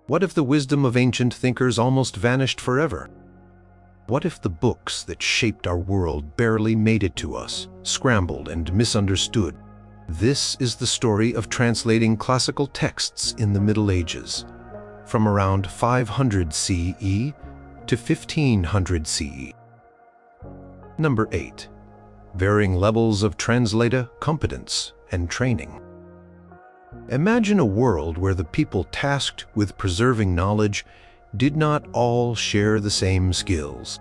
What if the wisdom of ancient thinkers almost vanished forever? What if the books that shaped our world barely made it to us, scrambled and misunderstood? This is the story of translating classical texts in the Middle Ages, from around 500 CE to 1500 CE. Number 8. Varying levels of translator competence and training. Imagine a world where the people tasked with preserving knowledge did not all share the same skills.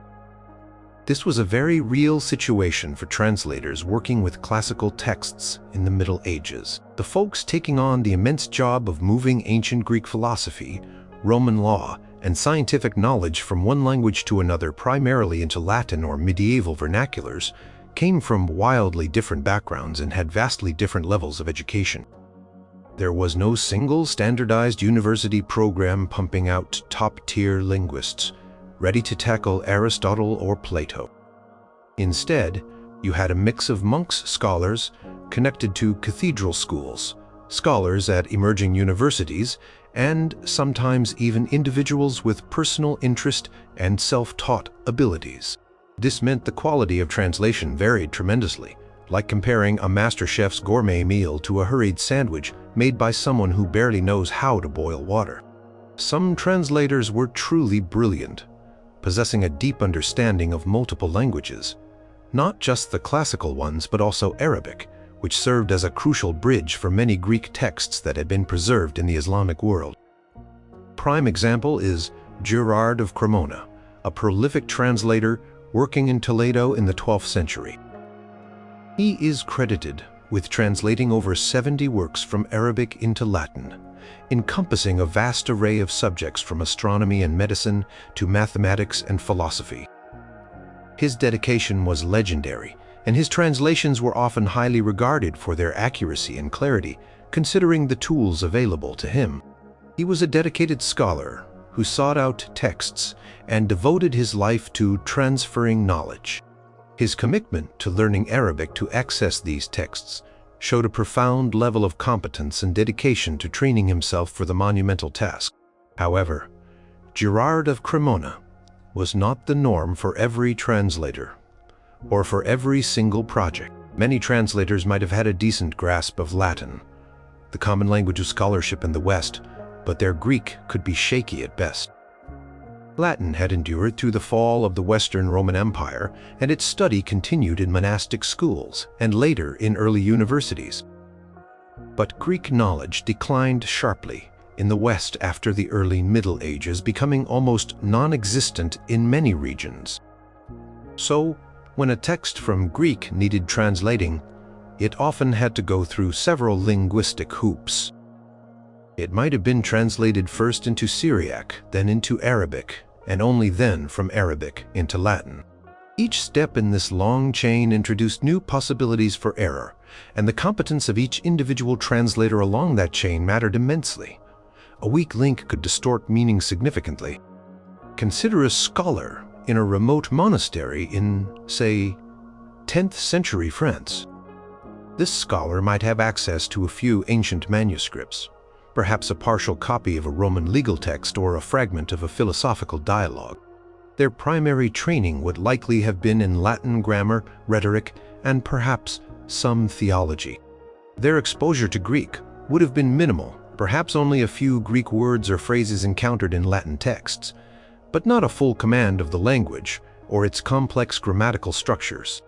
This was a very real situation for translators working with classical texts in the Middle Ages. The folks taking on the immense job of moving ancient Greek philosophy, Roman law, and scientific knowledge from one language to another, primarily into Latin or medieval vernaculars, came from wildly different backgrounds and had vastly different levels of education. There was no single standardized university program pumping out top-tier linguists, ready to tackle Aristotle or Plato. Instead, you had a mix of monks scholars connected to cathedral schools, scholars at emerging universities, and sometimes even individuals with personal interest and self-taught abilities. This meant the quality of translation varied tremendously, like comparing a master chef's gourmet meal to a hurried sandwich made by someone who barely knows how to boil water. Some translators were truly brilliant, possessing a deep understanding of multiple languages, not just the classical ones but also Arabic, which served as a crucial bridge for many Greek texts that had been preserved in the Islamic world. Prime example is Gerard of Cremona, a prolific translator working in Toledo in the 12th century. He is credited with translating over 70 works from Arabic into Latin, encompassing a vast array of subjects from astronomy and medicine to mathematics and philosophy. His dedication was legendary, and his translations were often highly regarded for their accuracy and clarity, considering the tools available to him. He was a dedicated scholar who sought out texts and devoted his life to transferring knowledge. His commitment to learning Arabic to access these texts showed a profound level of competence and dedication to training himself for the monumental task. However, Gerard of Cremona was not the norm for every translator, or for every single project. Many translators might have had a decent grasp of Latin, the common language of scholarship in the West, but their Greek could be shaky at best. Latin had endured through the fall of the Western Roman Empire, and its study continued in monastic schools and later in early universities. But Greek knowledge declined sharply in the West after the early Middle Ages, becoming almost non-existent in many regions. So, when a text from Greek needed translating, it often had to go through several linguistic hoops. It might have been translated first into Syriac, then into Arabic, and only then from Arabic into Latin. Each step in this long chain introduced new possibilities for error, and the competence of each individual translator along that chain mattered immensely. A weak link could distort meaning significantly. Consider a scholar in a remote monastery in, say, 10th century France. This scholar might have access to a few ancient manuscripts, perhaps a partial copy of a Roman legal text or a fragment of a philosophical dialogue. Their primary training would likely have been in Latin grammar, rhetoric, and perhaps some theology. Their exposure to Greek would have been minimal, perhaps only a few Greek words or phrases encountered in Latin texts, but not a full command of the language or its complex grammatical structures.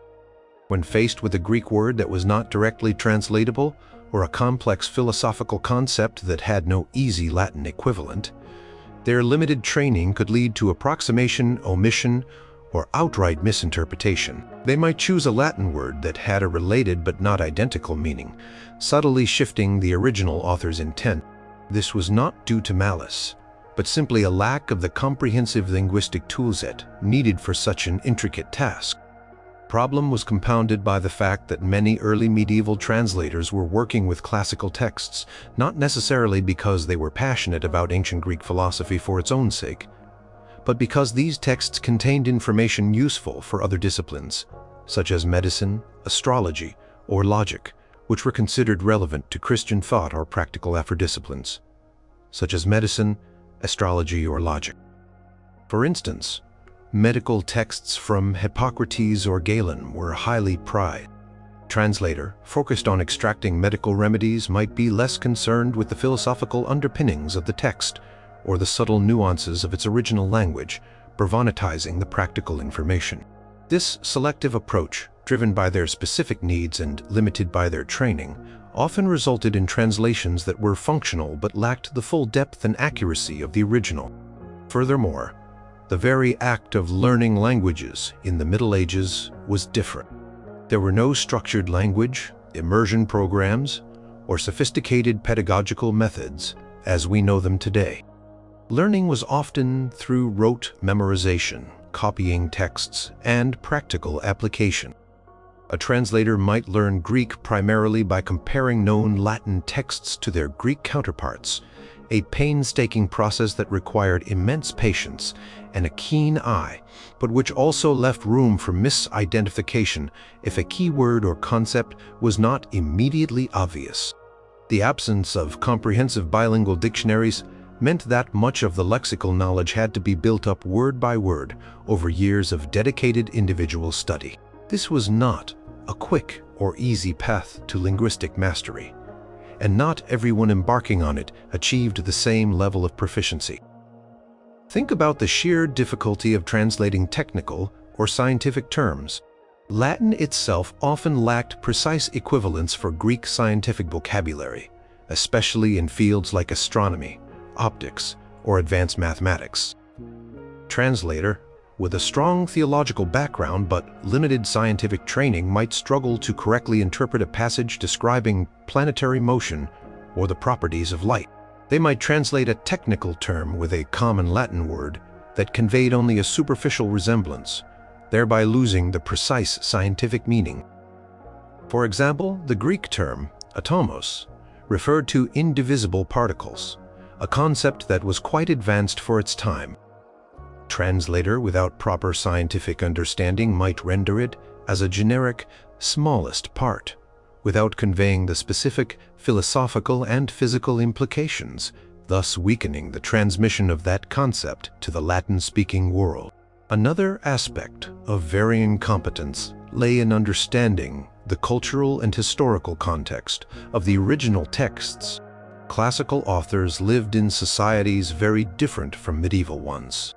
When faced with a Greek word that was not directly translatable, or a complex philosophical concept that had no easy Latin equivalent, their limited training could lead to approximation, omission, or outright misinterpretation. They might choose a Latin word that had a related but not identical meaning, subtly shifting the original author's intent. This was not due to malice, but simply a lack of the comprehensive linguistic toolset needed for such an intricate task. The problem was compounded by the fact that many early medieval translators were working with classical texts, not necessarily because they were passionate about ancient Greek philosophy for its own sake, but because these texts contained information useful for other disciplines, such as medicine, astrology, or logic, which were considered relevant to Christian thought or practical afro-disciplines. Such as medicine, astrology, or logic. For instance, medical texts from Hippocrates or Galen were highly prized. Translator, focused on extracting medical remedies, might be less concerned with the philosophical underpinnings of the text or the subtle nuances of its original language, bravonatizing the practical information. This selective approach, driven by their specific needs and limited by their training, often resulted in translations that were functional but lacked the full depth and accuracy of the original. Furthermore, the very act of learning languages in the Middle Ages was different. There were no structured language, immersion programs, or sophisticated pedagogical methods as we know them today. Learning was often through rote memorization, copying texts, and practical application. A translator might learn Greek primarily by comparing known Latin texts to their Greek counterparts, a painstaking process that required immense patience and a keen eye, but which also left room for misidentification if a key word or concept was not immediately obvious. The absence of comprehensive bilingual dictionaries meant that much of the lexical knowledge had to be built up word by word over years of dedicated individual study. This was not a quick or easy path to linguistic mastery, and not everyone embarking on it achieved the same level of proficiency. Think about the sheer difficulty of translating technical or scientific terms. Latin itself often lacked precise equivalents for Greek scientific vocabulary, especially in fields like astronomy, optics, or advanced mathematics. Translator, with a strong theological background but limited scientific training, might struggle to correctly interpret a passage describing planetary motion or the properties of light. They might translate a technical term with a common Latin word that conveyed only a superficial resemblance, thereby losing the precise scientific meaning. For example, the Greek term atomos referred to indivisible particles, a concept that was quite advanced for its time. Translator, without proper scientific understanding, might render it as a generic smallest part, without conveying the specific philosophical and physical implications, thus weakening the transmission of that concept to the Latin-speaking world. Another aspect of varying competence lay in understanding the cultural and historical context of the original texts. Classical authors lived in societies very different from medieval ones.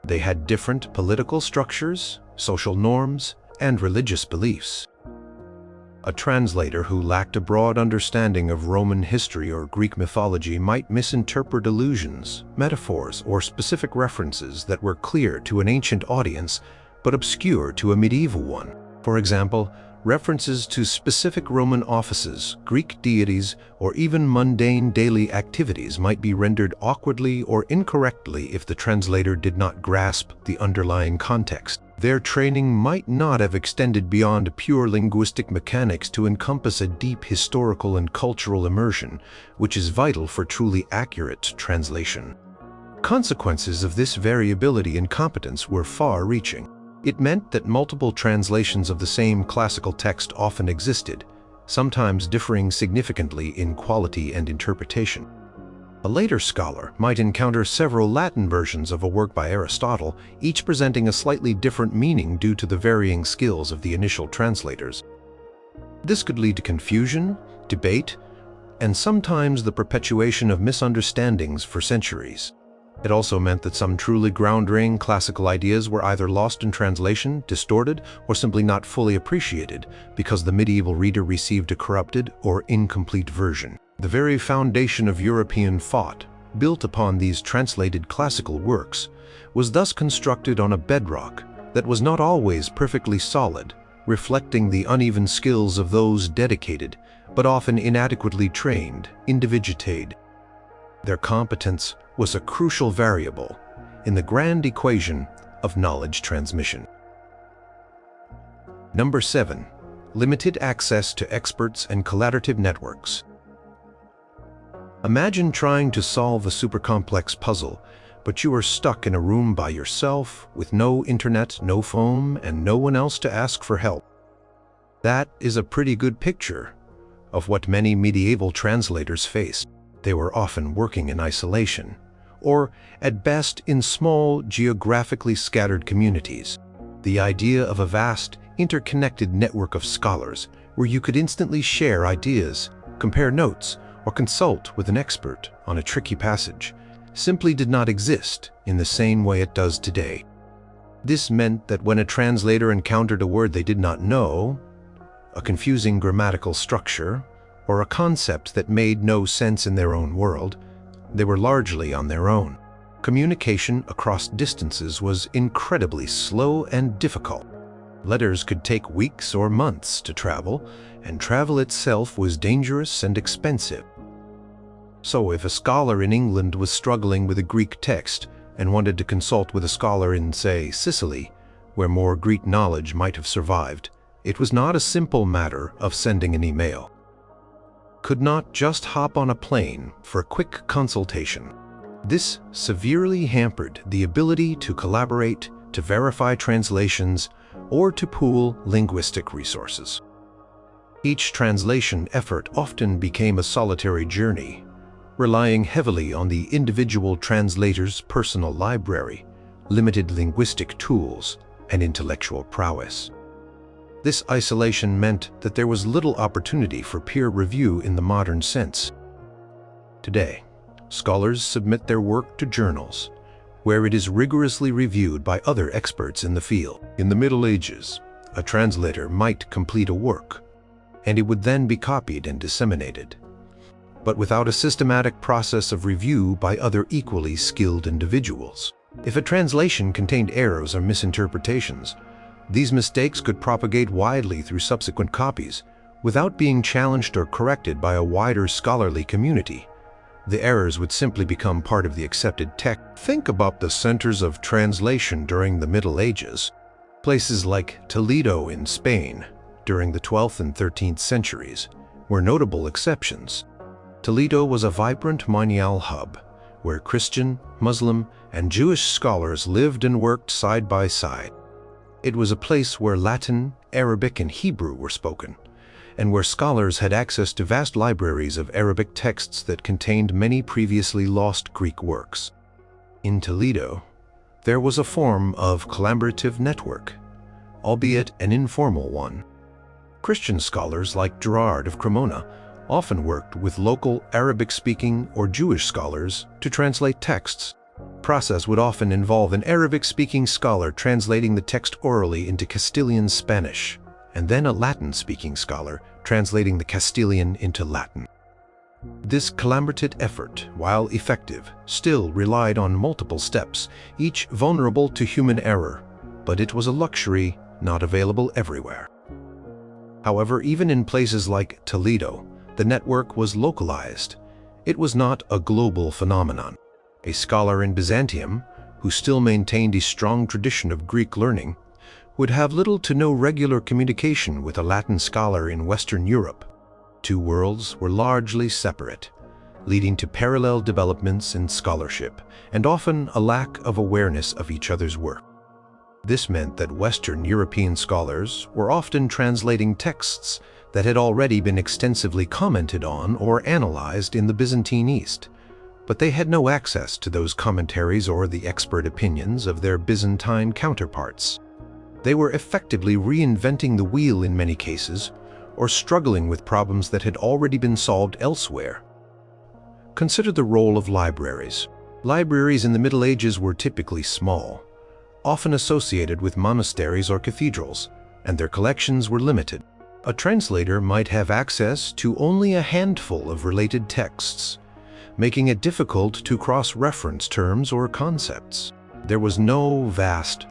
They had different political structures, social norms, and religious beliefs. A translator who lacked a broad understanding of Roman history or Greek mythology might misinterpret allusions, metaphors, or specific references that were clear to an ancient audience but obscure to a medieval one. For example, references to specific Roman offices, Greek deities, or even mundane daily activities might be rendered awkwardly or incorrectly if the translator did not grasp the underlying context. Their training might not have extended beyond pure linguistic mechanics to encompass a deep historical and cultural immersion, which is vital for truly accurate translation. Consequences of this variability in competence were far-reaching. It meant that multiple translations of the same classical text often existed, sometimes differing significantly in quality and interpretation. A later scholar might encounter several Latin versions of a work by Aristotle, each presenting a slightly different meaning due to the varying skills of the initial translators. This could lead to confusion, debate, and sometimes the perpetuation of misunderstandings for centuries. It also meant that some truly groundbreaking classical ideas were either lost in translation, distorted, or simply not fully appreciated because the medieval reader received a corrupted or incomplete version. The very foundation of European thought, built upon these translated classical works, was thus constructed on a bedrock that was not always perfectly solid, reflecting the uneven skills of those dedicated, but often inadequately trained, individuated. Their competence was a crucial variable in the grand equation of knowledge transmission. Number 7. Limited access to experts and collaborative networks. Imagine trying to solve a super complex puzzle, but you are stuck in a room by yourself with no internet, no phone, and no one else to ask for help. That is a pretty good picture of what many medieval translators faced. They were often working in isolation, or at best in small, geographically scattered communities. The idea of a vast, interconnected network of scholars where you could instantly share ideas, compare notes, or consult with an expert on a tricky passage simply did not exist in the same way it does today. This meant that when a translator encountered a word they did not know, a confusing grammatical structure, or a concept that made no sense in their own world, they were largely on their own. Communication across distances was incredibly slow and difficult. Letters could take weeks or months to travel, and travel itself was dangerous and expensive. So if a scholar in England was struggling with a Greek text and wanted to consult with a scholar in, say, Sicily, where more Greek knowledge might have survived, it was not a simple matter of sending an email. Could not just hop on a plane for a quick consultation. This severely hampered the ability to collaborate, to verify translations, or to pool linguistic resources. Each translation effort often became a solitary journey, relying heavily on the individual translator's personal library, limited linguistic tools, and intellectual prowess. This isolation meant that there was little opportunity for peer review in the modern sense. Today, scholars submit their work to journals, where it is rigorously reviewed by other experts in the field. In the Middle Ages, a translator might complete a work, and it would then be copied and disseminated, but without a systematic process of review by other equally skilled individuals. If a translation contained errors or misinterpretations, these mistakes could propagate widely through subsequent copies without being challenged or corrected by a wider scholarly community. The errors would simply become part of the accepted text. Think about the centers of translation during the Middle Ages. Places like Toledo in Spain during the 12th and 13th centuries were notable exceptions. Toledo was a vibrant monial hub where Christian, Muslim, and Jewish scholars lived and worked side by side. It was a place where Latin, Arabic, and Hebrew were spoken, and where scholars had access to vast libraries of Arabic texts that contained many previously lost Greek works. In Toledo, there was a form of collaborative network, albeit an informal one. Christian scholars like Gerard of Cremona often worked with local Arabic-speaking or Jewish scholars to translate texts. The process would often involve an Arabic-speaking scholar translating the text orally into Castilian Spanish, and then a Latin-speaking scholar translating the Castilian into Latin. This collaborative effort, while effective, still relied on multiple steps, each vulnerable to human error, but it was a luxury not available everywhere. However, even in places like Toledo, the network was localized. It was not a global phenomenon. A scholar in Byzantium, who still maintained a strong tradition of Greek learning, would have little to no regular communication with a Latin scholar in Western Europe. Two worlds were largely separate, leading to parallel developments in scholarship and often a lack of awareness of each other's work. This meant that Western European scholars were often translating texts that had already been extensively commented on or analyzed in the Byzantine East, but they had no access to those commentaries or the expert opinions of their Byzantine counterparts. They were effectively reinventing the wheel in many cases, or struggling with problems that had already been solved elsewhere. Consider the role of libraries. Libraries in the Middle Ages were typically small, often associated with monasteries or cathedrals, and their collections were limited. A translator might have access to only a handful of related texts, making it difficult to cross-reference terms or concepts. There was no vast,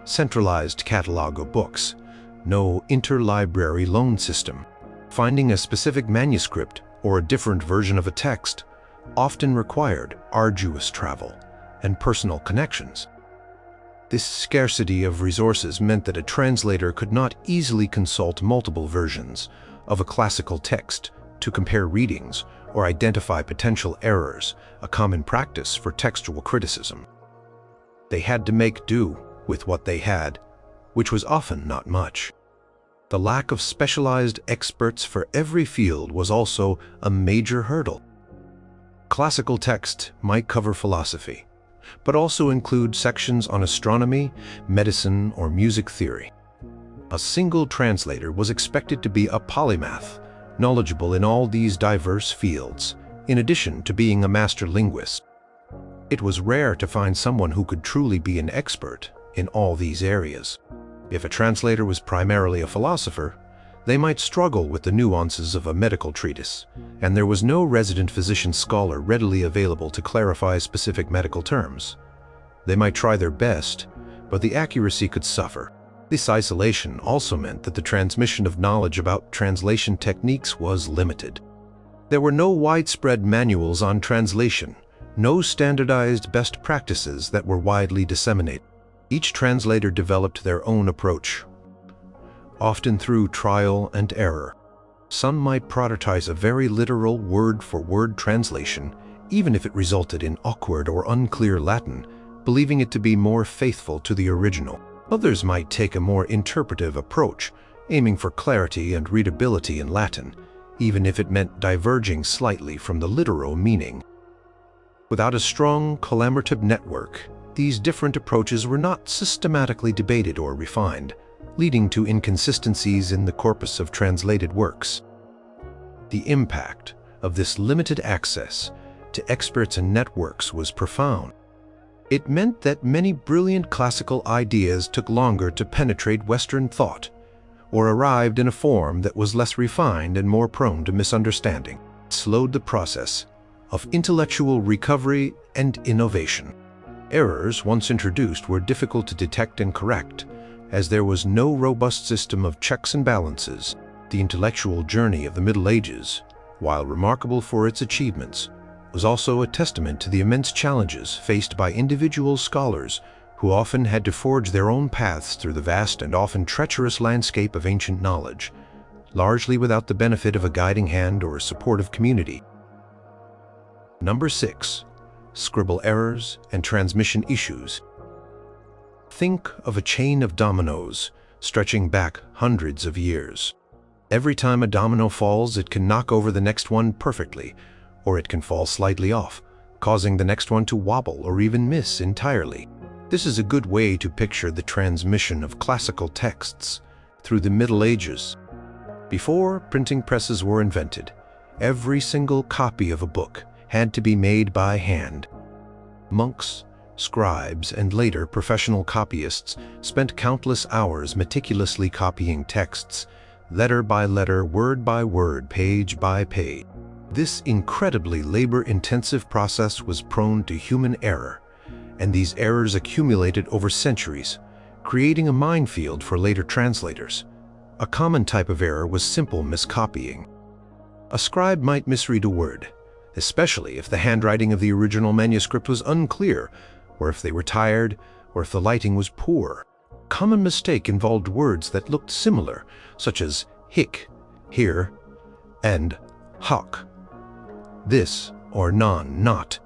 centralized catalog of books, no interlibrary loan system. Finding a specific manuscript or a different version of a text often required arduous travel and personal connections. This scarcity of resources meant that a translator could not easily consult multiple versions of a classical text to compare readings or identify potential errors, a common practice for textual criticism. They had to make do with what they had, which was often not much. The lack of specialized experts for every field was also a major hurdle. Classical text might cover philosophy, but also include sections on astronomy, medicine, or music theory. A single translator was expected to be a polymath, knowledgeable in all these diverse fields, in addition to being a master linguist. It was rare to find someone who could truly be an expert in all these areas. If a translator was primarily a philosopher, they might struggle with the nuances of a medical treatise, and there was no resident physician scholar readily available to clarify specific medical terms. They might try their best, but the accuracy could suffer. This isolation also meant that the transmission of knowledge about translation techniques was limited. There were no widespread manuals on translation, no standardized best practices that were widely disseminated. Each translator developed their own approach, often through trial and error. Some might prioritize a very literal word-for-word translation, even if it resulted in awkward or unclear Latin, believing it to be more faithful to the original. Others might take a more interpretive approach, aiming for clarity and readability in Latin, even if it meant diverging slightly from the literal meaning. Without a strong collaborative network, these different approaches were not systematically debated or refined, leading to inconsistencies in the corpus of translated works. The impact of this limited access to experts and networks was profound. It meant that many brilliant classical ideas took longer to penetrate Western thought, or arrived in a form that was less refined and more prone to misunderstanding. It slowed the process of intellectual recovery and innovation. Errors, once introduced, were difficult to detect and correct, as there was no robust system of checks and balances. The intellectual journey of the Middle Ages, while remarkable for its achievements, was also a testament to the immense challenges faced by individual scholars who often had to forge their own paths through the vast and often treacherous landscape of ancient knowledge, largely without the benefit of a guiding hand or a supportive community. Number 6. Scribal errors and transmission issues. Think of a chain of dominoes stretching back hundreds of years. Every time a domino falls, it can knock over the next one perfectly, or it can fall slightly off, causing the next one to wobble or even miss entirely. This is a good way to picture the transmission of classical texts through the Middle Ages. Before printing presses were invented, every single copy of a book had to be made by hand. Monks, scribes, and later professional copyists spent countless hours meticulously copying texts, letter by letter, word by word, page by page. This incredibly labor-intensive process was prone to human error, and these errors accumulated over centuries, creating a minefield for later translators. A common type of error was simple miscopying. A scribe might misread a word, especially if the handwriting of the original manuscript was unclear, or if they were tired, or if the lighting was poor. A common mistake involved words that looked similar, such as hic, here, and hoc, this, or non, not,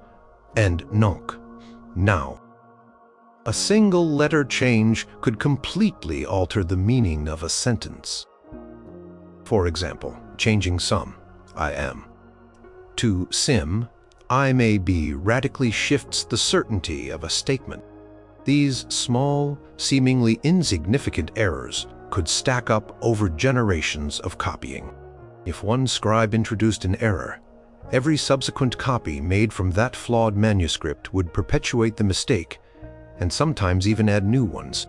and nunc, now. A single letter change could completely alter the meaning of a sentence. For example, changing some, I am, to sim, I may be, radically shifts the certainty of a statement. These small, seemingly insignificant errors could stack up over generations of copying. If one scribe introduced an error, every subsequent copy made from that flawed manuscript would perpetuate the mistake and sometimes even add new ones.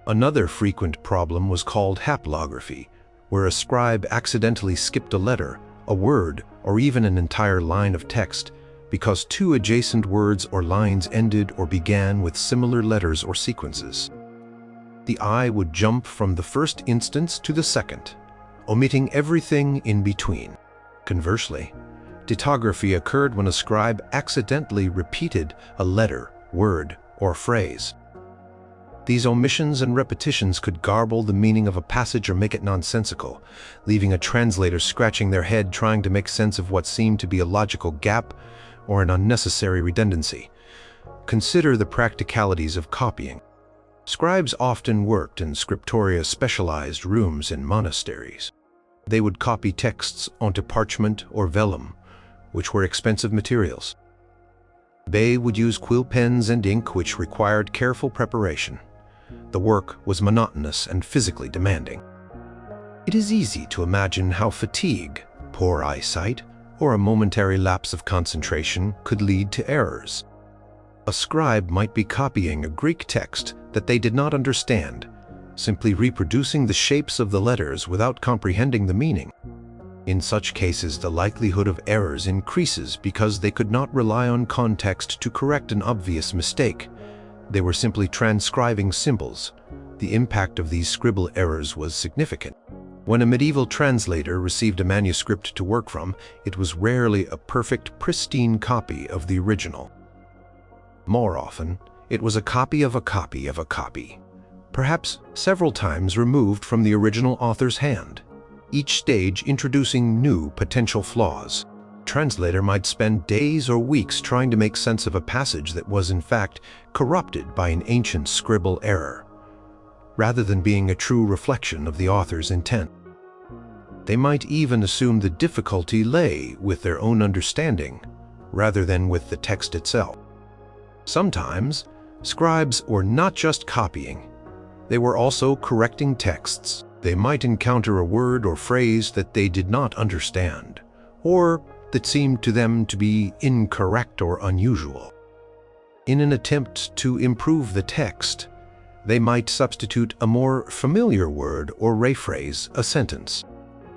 Another frequent problem was called haplography, where a scribe accidentally skipped a letter, a word, or even an entire line of text because two adjacent words or lines ended or began with similar letters or sequences. The eye would jump from the first instance to the second, omitting everything in between. Conversely, ditography occurred when a scribe accidentally repeated a letter, word, or phrase. These omissions and repetitions could garble the meaning of a passage or make it nonsensical, leaving a translator scratching their head trying to make sense of what seemed to be a logical gap or an unnecessary redundancy. Consider the practicalities of copying. Scribes often worked in scriptoria specialized rooms in monasteries. They would copy texts onto parchment or vellum, which were expensive materials. They would use quill pens and ink, which required careful preparation. The work was monotonous and physically demanding. It is easy to imagine how fatigue, poor eyesight, or a momentary lapse of concentration could lead to errors. A scribe might be copying a Greek text that they did not understand, simply reproducing the shapes of the letters without comprehending the meaning. In such cases, the likelihood of errors increases because they could not rely on context to correct an obvious mistake. They were simply transcribing symbols. The impact of these scribble errors was significant. When a medieval translator received a manuscript to work from, it was rarely a perfect, pristine copy of the original. More often, it was a copy of a copy of a copy, perhaps several times removed from the original author's hand, each stage introducing new potential flaws. A translator might spend days or weeks trying to make sense of a passage that was in fact corrupted by an ancient scribble error, rather than being a true reflection of the author's intent. They might even assume the difficulty lay with their own understanding, rather than with the text itself. Sometimes, scribes were not just copying, they were also correcting texts. They might encounter a word or phrase that they did not understand, or that seemed to them to be incorrect or unusual. In an attempt to improve the text, they might substitute a more familiar word or rephrase a sentence.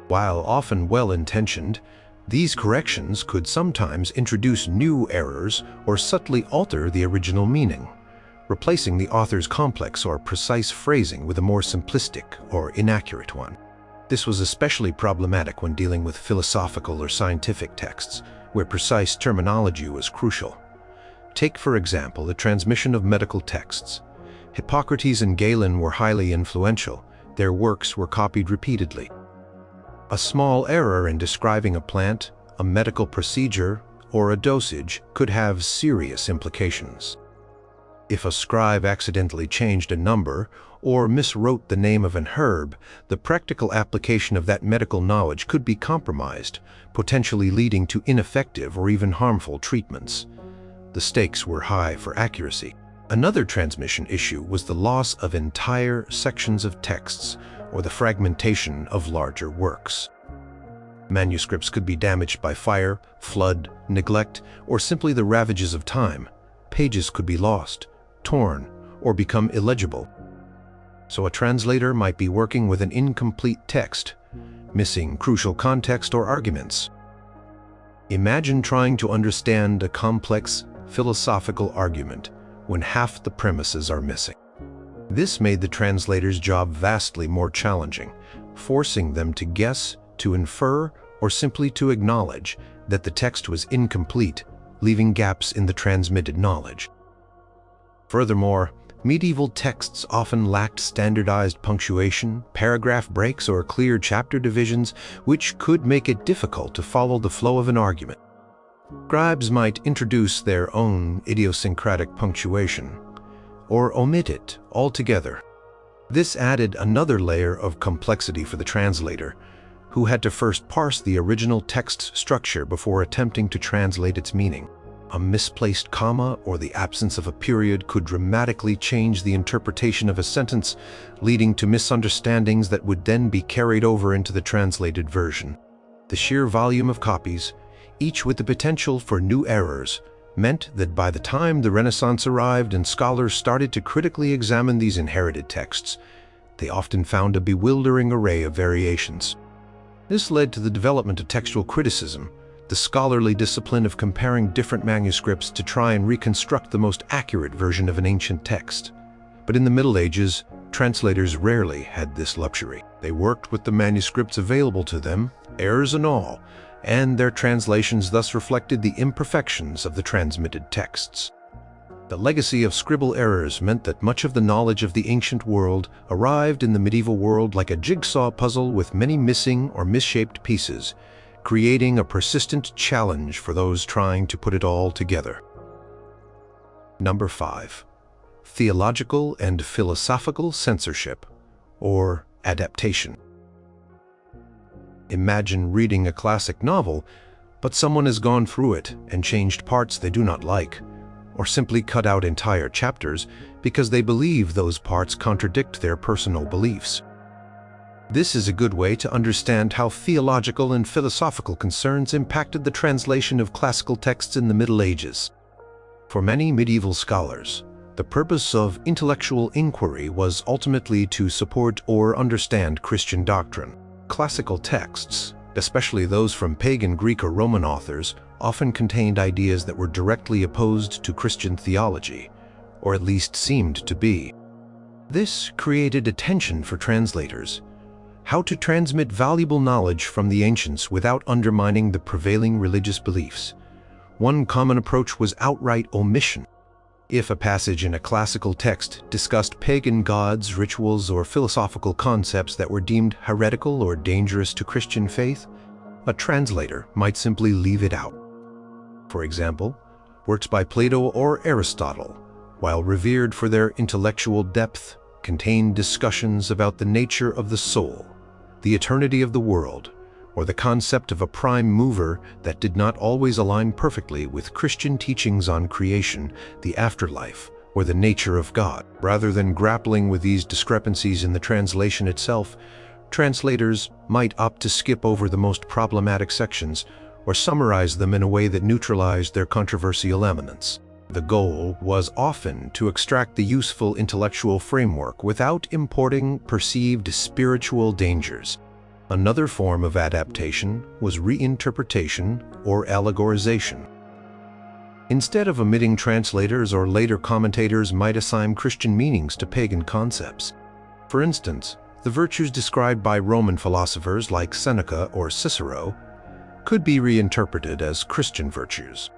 While often well-intentioned, these corrections could sometimes introduce new errors or subtly alter the original meaning, replacing the author's complex or precise phrasing with a more simplistic or inaccurate one. This was especially problematic when dealing with philosophical or scientific texts, where precise terminology was crucial. Take, for example, the transmission of medical texts. Hippocrates and Galen were highly influential. Their works were copied repeatedly. A small error in describing a plant, a medical procedure, or a dosage could have serious implications. If a scribe accidentally changed a number or miswrote the name of an herb, the practical application of that medical knowledge could be compromised, potentially leading to ineffective or even harmful treatments. The stakes were high for accuracy. Another transmission issue was the loss of entire sections of texts or the fragmentation of larger works. Manuscripts could be damaged by fire, flood, neglect, or simply the ravages of time. Pages could be lost, torn, or become illegible. So a translator might be working with an incomplete text, missing crucial context or arguments. Imagine trying to understand a complex philosophical argument when half the premises are missing. This made the translator's job vastly more challenging, forcing them to guess, to infer, or simply to acknowledge that the text was incomplete, leaving gaps in the transmitted knowledge. Furthermore, medieval texts often lacked standardized punctuation, paragraph breaks, or clear chapter divisions, which could make it difficult to follow the flow of an argument. Scribes might introduce their own idiosyncratic punctuation, or omit it altogether. This added another layer of complexity for the translator, who had to first parse the original text's structure before attempting to translate its meaning. A misplaced comma or the absence of a period could dramatically change the interpretation of a sentence, leading to misunderstandings that would then be carried over into the translated version. The sheer volume of copies, each with the potential for new errors, meant that by the time the Renaissance arrived and scholars started to critically examine these inherited texts, they often found a bewildering array of variations. This led to the development of textual criticism, the scholarly discipline of comparing different manuscripts to try and reconstruct the most accurate version of an ancient text. But in the Middle Ages, translators rarely had this luxury. They worked with the manuscripts available to them, errors and all, and their translations thus reflected the imperfections of the transmitted texts. The legacy of scribble errors meant that much of the knowledge of the ancient world arrived in the medieval world like a jigsaw puzzle with many missing or misshaped pieces, creating a persistent challenge for those trying to put it all together. Number 5. Theological and philosophical censorship, or adaptation. Imagine reading a classic novel, But someone has gone through it and changed parts they do not like, or simply cut out entire chapters because they believe those parts contradict their personal beliefs. This is a good way to understand how theological and philosophical concerns impacted the translation of classical texts in the Middle Ages. For many medieval scholars, the purpose of intellectual inquiry was ultimately to support or understand Christian doctrine. Classical texts, especially those from pagan Greek or Roman authors, often contained ideas that were directly opposed to Christian theology, or at least seemed to be. This created a tension for translators: how to transmit valuable knowledge from the ancients without undermining the prevailing religious beliefs. One common approach was outright omission. If a passage in a classical text discussed pagan gods, rituals, or philosophical concepts that were deemed heretical or dangerous to Christian faith, a translator might simply leave it out. For example, works by Plato or Aristotle, while revered for their intellectual depth, contained discussions about the nature of the soul, the eternity of the world, or the concept of a prime mover that did not always align perfectly with Christian teachings on creation, the afterlife, or the nature of God. Rather than grappling with these discrepancies in the translation itself, translators might opt to skip over the most problematic sections or summarize them in a way that neutralized their controversial elements. The goal was often to extract the useful intellectual framework without importing perceived spiritual dangers. Another form of adaptation was reinterpretation or allegorization. Instead of omitting, translators or later commentators might assign Christian meanings to pagan concepts. For instance, the virtues described by Roman philosophers like Seneca or Cicero could be reinterpreted as Christian virtues.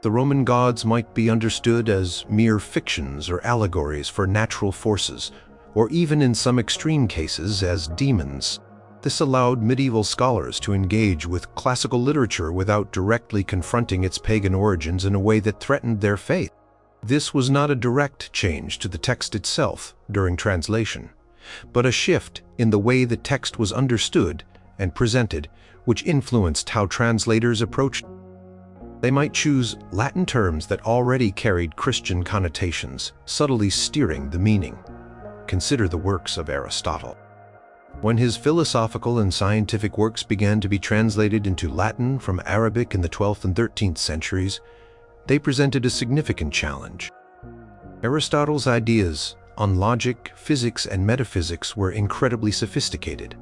The Roman gods might be understood as mere fictions or allegories for natural forces, or even in some extreme cases as demons. This allowed medieval scholars to engage with classical literature without directly confronting its pagan origins in a way that threatened their faith. This was not a direct change to the text itself during translation, but a shift in the way the text was understood and presented, which influenced how translators approached it. They might choose Latin terms that already carried Christian connotations, subtly steering the meaning. Consider the works of Aristotle. When his philosophical and scientific works began to be translated into Latin from Arabic in the 12th and 13th centuries, they presented a significant challenge. Aristotle's ideas on logic, physics, and metaphysics were incredibly sophisticated,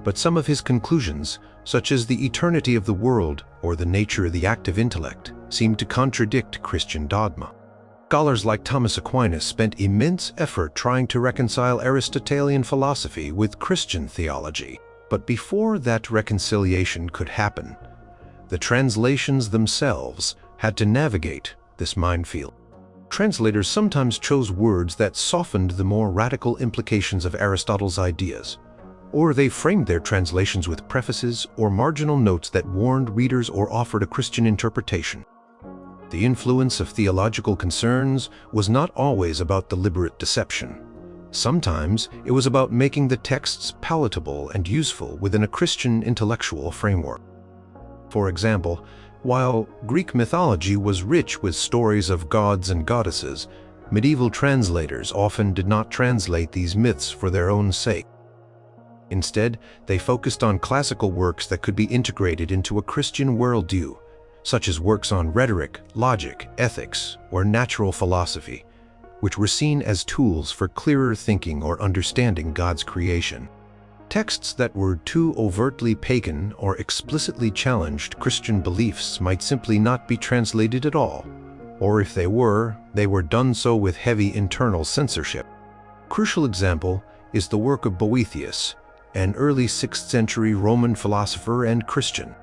but some of his conclusions, such as the eternity of the world or the nature of the active intellect, seemed to contradict Christian dogma. Scholars like Thomas Aquinas spent immense effort trying to reconcile Aristotelian philosophy with Christian theology. But before that reconciliation could happen, the translations themselves had to navigate this minefield. Translators sometimes chose words that softened the more radical implications of Aristotle's ideas, or they framed their translations with prefaces or marginal notes that warned readers or offered a Christian interpretation. The influence of theological concerns was not always about deliberate deception. Sometimes it was about making the texts palatable and useful within a Christian intellectual framework. For example, while Greek mythology was rich with stories of gods and goddesses, medieval translators often did not translate these myths for their own sake. Instead, they focused on classical works that could be integrated into a Christian worldview, such as works on rhetoric, logic, ethics, or natural philosophy, which were seen as tools for clearer thinking or understanding God's creation. Texts that were too overtly pagan or explicitly challenged Christian beliefs might simply not be translated at all, or if they were done so with heavy internal censorship. A crucial example is the work of Boethius, an early 6th century Roman philosopher and Christian.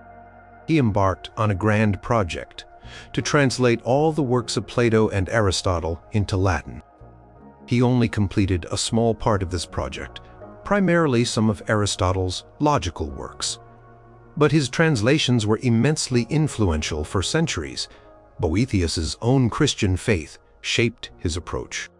He embarked on a grand project to translate all the works of Plato and Aristotle into Latin. He only completed a small part of this project, primarily some of Aristotle's logical works. But his translations were immensely influential for centuries. Boethius's own Christian faith shaped his approach.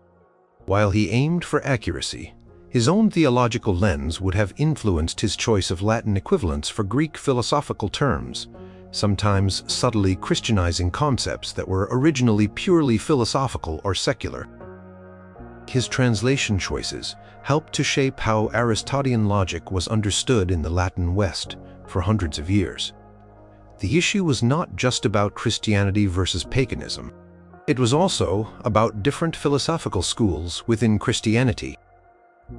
While he aimed for accuracy, his own theological lens would have influenced his choice of Latin equivalents for Greek philosophical terms, sometimes subtly Christianizing concepts that were originally purely philosophical or secular. His translation choices helped to shape how Aristotelian logic was understood in the Latin West for hundreds of years. The issue was not just about Christianity versus paganism. It was also about different philosophical schools within Christianity.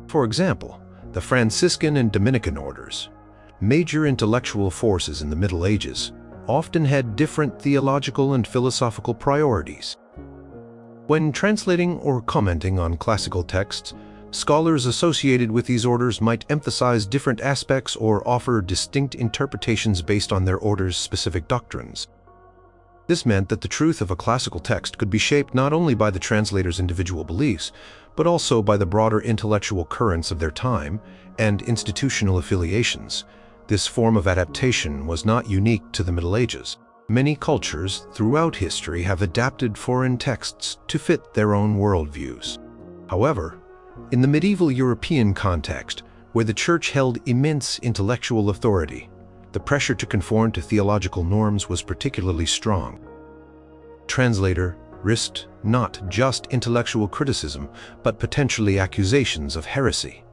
For example, the Franciscan and Dominican orders, major intellectual forces in the Middle Ages, often had different theological and philosophical priorities. When translating or commenting on classical texts, scholars associated with these orders might emphasize different aspects or offer distinct interpretations based on their order's specific doctrines. This meant that the truth of a classical text could be shaped not only by the translator's individual beliefs, but also by the broader intellectual currents of their time and institutional affiliations. This form of adaptation was not unique to the Middle Ages. Many cultures throughout history have adapted foreign texts to fit their own worldviews. However, in the medieval European context, where the Church held immense intellectual authority, the pressure to conform to theological norms was particularly strong. Translator risked not just intellectual criticism, but potentially accusations of heresy,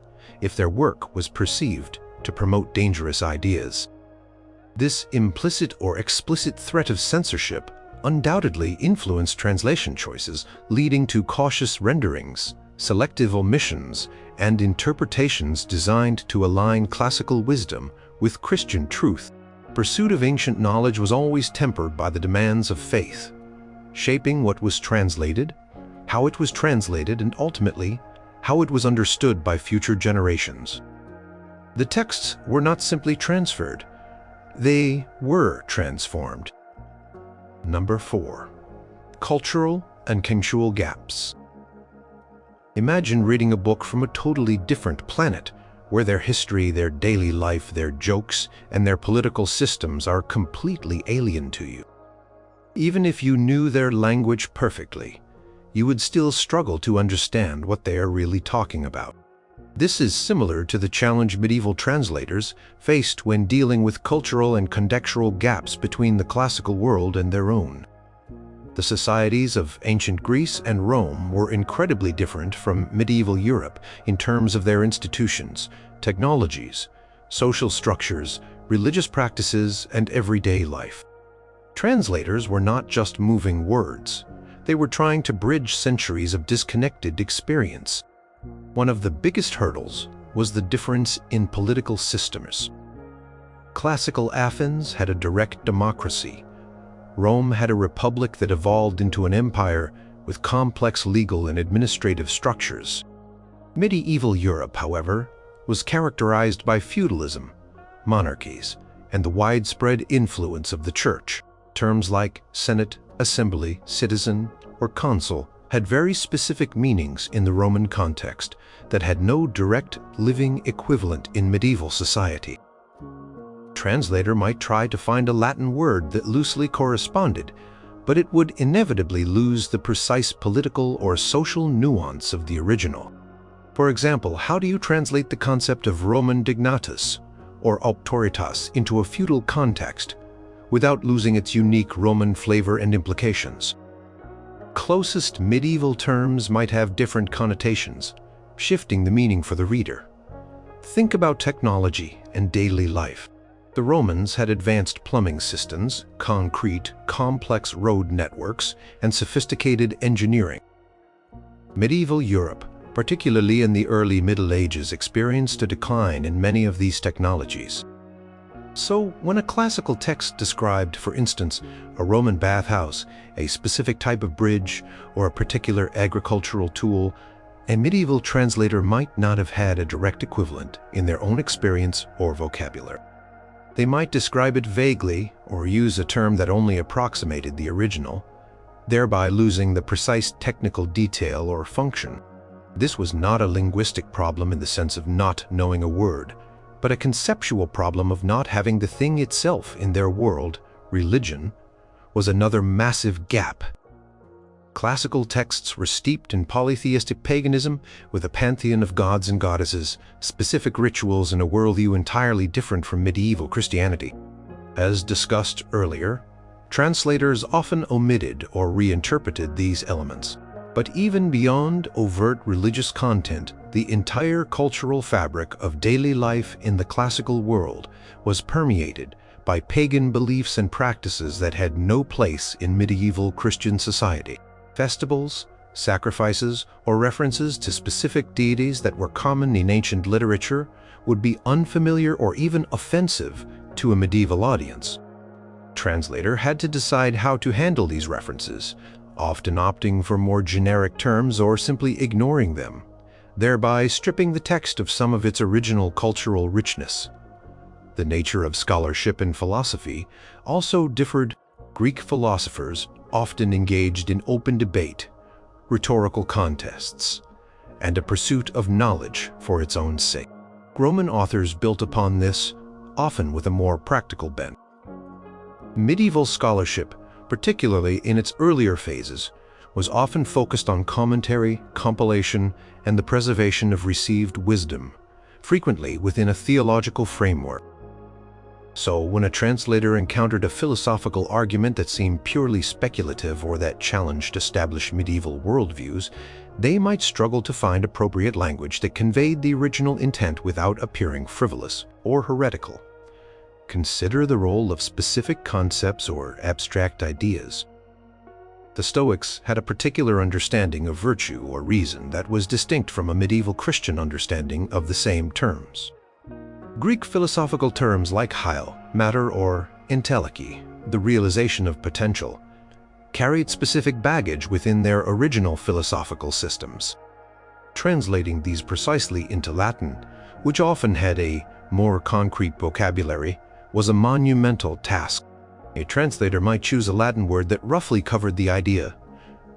if their work was perceived to promote dangerous ideas. This implicit or explicit threat of censorship undoubtedly influenced translation choices, leading to cautious renderings, selective omissions, and interpretations designed to align classical wisdom with Christian truth. Pursuit of ancient knowledge was always tempered by the demands of faith, shaping what was translated, how it was translated, and ultimately, how it was understood by future generations. The texts were not simply transferred, they were transformed. Number 4. Cultural and contextual gaps. Imagine reading a book from a totally different planet, where their history, their daily life, their jokes, and their political systems are completely alien to you. Even if you knew their language perfectly, you would still struggle to understand what they are really talking about. This is similar to the challenge medieval translators faced when dealing with cultural and contextual gaps between the classical world and their own. The societies of ancient Greece and Rome were incredibly different from medieval Europe in terms of their institutions, technologies, social structures, religious practices, and everyday life. Translators were not just moving words. They were trying to bridge centuries of disconnected experience. One of the biggest hurdles was the difference in political systems. Classical Athens had a direct democracy. Rome had a republic that evolved into an empire with complex legal and administrative structures. Medieval Europe, however, was characterized by feudalism, monarchies, and the widespread influence of the Church. Terms like Senate, Assembly, Citizen, or Consul had very specific meanings in the Roman context that had no direct living equivalent in medieval society. Translator might try to find a Latin word that loosely corresponded, but it would inevitably lose the precise political or social nuance of the original. For example, how do you translate the concept of Roman dignatus or auctoritas into a feudal context without losing its unique Roman flavor and implications? Closest medieval terms might have different connotations, shifting the meaning for the reader. Think about technology and daily life. The Romans had advanced plumbing systems, concrete, complex road networks, and sophisticated engineering. Medieval Europe, particularly in the early Middle Ages, experienced a decline in many of these technologies. So, when a classical text described, for instance, a Roman bathhouse, a specific type of bridge, or a particular agricultural tool, a medieval translator might not have had a direct equivalent in their own experience or vocabulary. They might describe it vaguely or use a term that only approximated the original, thereby losing the precise technical detail or function. This was not a linguistic problem in the sense of not knowing a word, but a conceptual problem of not having the thing itself in their world. Religion was another massive gap. Classical texts were steeped in polytheistic paganism with a pantheon of gods and goddesses, specific rituals, and a worldview entirely different from medieval Christianity. As discussed earlier, translators often omitted or reinterpreted these elements. But even beyond overt religious content, the entire cultural fabric of daily life in the classical world was permeated by pagan beliefs and practices that had no place in medieval Christian society. Festivals, sacrifices, or references to specific deities that were common in ancient literature would be unfamiliar or even offensive to a medieval audience. Translator had to decide how to handle these references, often opting for more generic terms or simply ignoring them, thereby stripping the text of some of its original cultural richness. The nature of scholarship and philosophy also differed. Greek philosophers often engaged in open debate, rhetorical contests, and a pursuit of knowledge for its own sake. Roman authors built upon this, often with a more practical bent. Medieval scholarship, particularly in its earlier phases, was often focused on commentary, compilation, and the preservation of received wisdom, frequently within a theological framework. So, when a translator encountered a philosophical argument that seemed purely speculative or that challenged established medieval worldviews, they might struggle to find appropriate language that conveyed the original intent without appearing frivolous or heretical. Consider the role of specific concepts or abstract ideas. The Stoics had a particular understanding of virtue or reason that was distinct from a medieval Christian understanding of the same terms. Greek philosophical terms like heil, matter, or entelechy, the realization of potential, carried specific baggage within their original philosophical systems. Translating these precisely into Latin, which often had a more concrete vocabulary, was a monumental task. A translator might choose a Latin word that roughly covered the idea,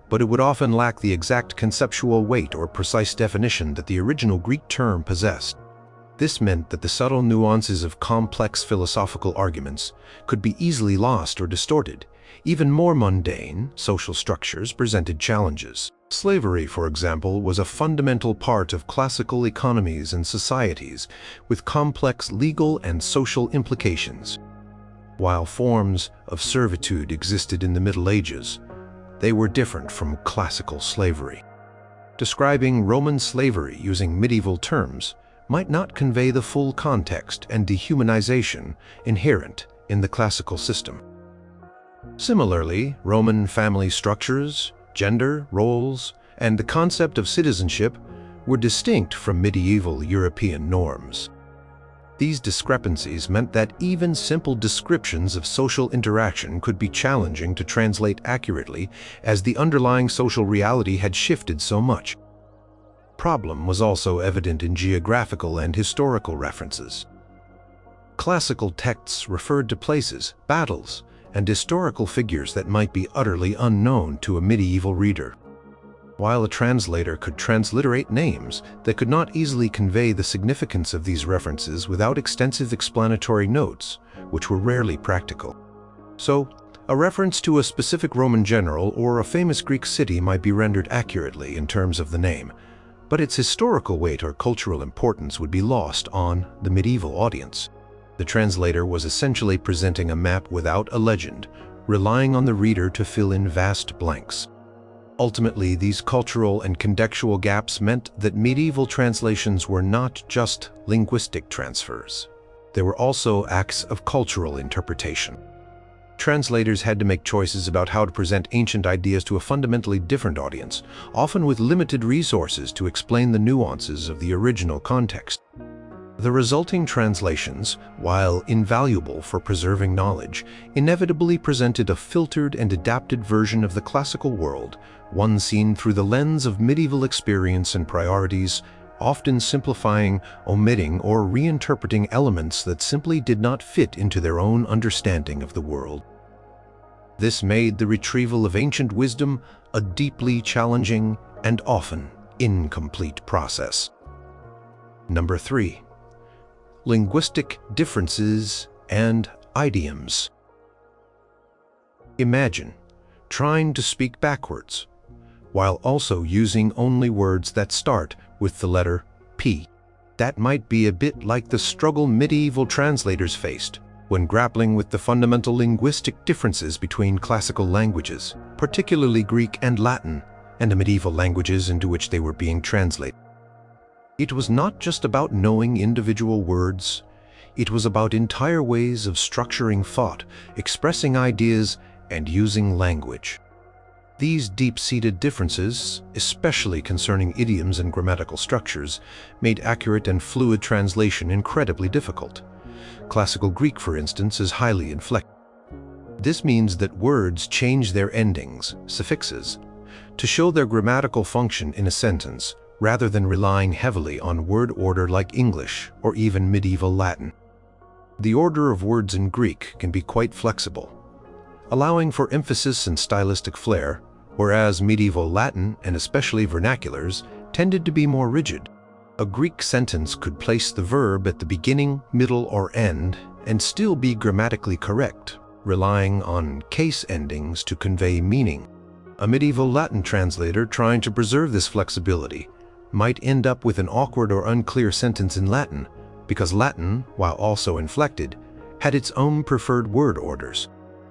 but it would often lack the exact conceptual weight or precise definition that the original Greek term possessed. This meant that the subtle nuances of complex philosophical arguments could be easily lost or distorted. Even more mundane social structures presented challenges. Slavery, for example, was a fundamental part of classical economies and societies with complex legal and social implications. While forms of servitude existed in the Middle Ages, they were different from classical slavery. Describing Roman slavery using medieval terms might not convey the full context and dehumanization inherent in the classical system. Similarly, Roman family structures, gender, roles, and the concept of citizenship were distinct from medieval European norms. These discrepancies meant that even simple descriptions of social interaction could be challenging to translate accurately, as the underlying social reality had shifted so much. Problem was also evident in geographical and historical references. Classical texts referred to places, battles, and historical figures that might be utterly unknown to a medieval reader. While a translator could transliterate names, they could not easily convey the significance of these references without extensive explanatory notes, which were rarely practical. So, a reference to a specific Roman general or a famous Greek city might be rendered accurately in terms of the name, but its historical weight or cultural importance would be lost on the medieval audience. The translator was essentially presenting a map without a legend, relying on the reader to fill in vast blanks. Ultimately, these cultural and contextual gaps meant that medieval translations were not just linguistic transfers. They were also acts of cultural interpretation. Translators had to make choices about how to present ancient ideas to a fundamentally different audience, often with limited resources to explain the nuances of the original context. The resulting translations, while invaluable for preserving knowledge, inevitably presented a filtered and adapted version of the classical world, one seen through the lens of medieval experience and priorities, often simplifying, omitting, or reinterpreting elements that simply did not fit into their own understanding of the world. This made the retrieval of ancient wisdom a deeply challenging and often incomplete process. Number 3. Linguistic differences and idioms. Imagine trying to speak backwards, while also using only words that start with the letter P. That might be a bit like the struggle medieval translators faced. When grappling with the fundamental linguistic differences between classical languages, particularly Greek and Latin, and the medieval languages into which they were being translated, it was not just about knowing individual words. It was about entire ways of structuring thought, expressing ideas, and using language. These deep-seated differences, especially concerning idioms and grammatical structures, made accurate and fluid translation incredibly difficult. Classical Greek, for instance, is highly inflected. This means that words change their endings, suffixes, to show their grammatical function in a sentence, rather than relying heavily on word order like English or even medieval Latin. The order of words in Greek can be quite flexible, allowing for emphasis and stylistic flair, whereas medieval Latin, and especially vernaculars, tended to be more rigid. A Greek sentence could place the verb at the beginning, middle, or end and still be grammatically correct, relying on case endings to convey meaning. A medieval Latin translator trying to preserve this flexibility might end up with an awkward or unclear sentence in Latin, because Latin, while also inflected, had its own preferred word orders.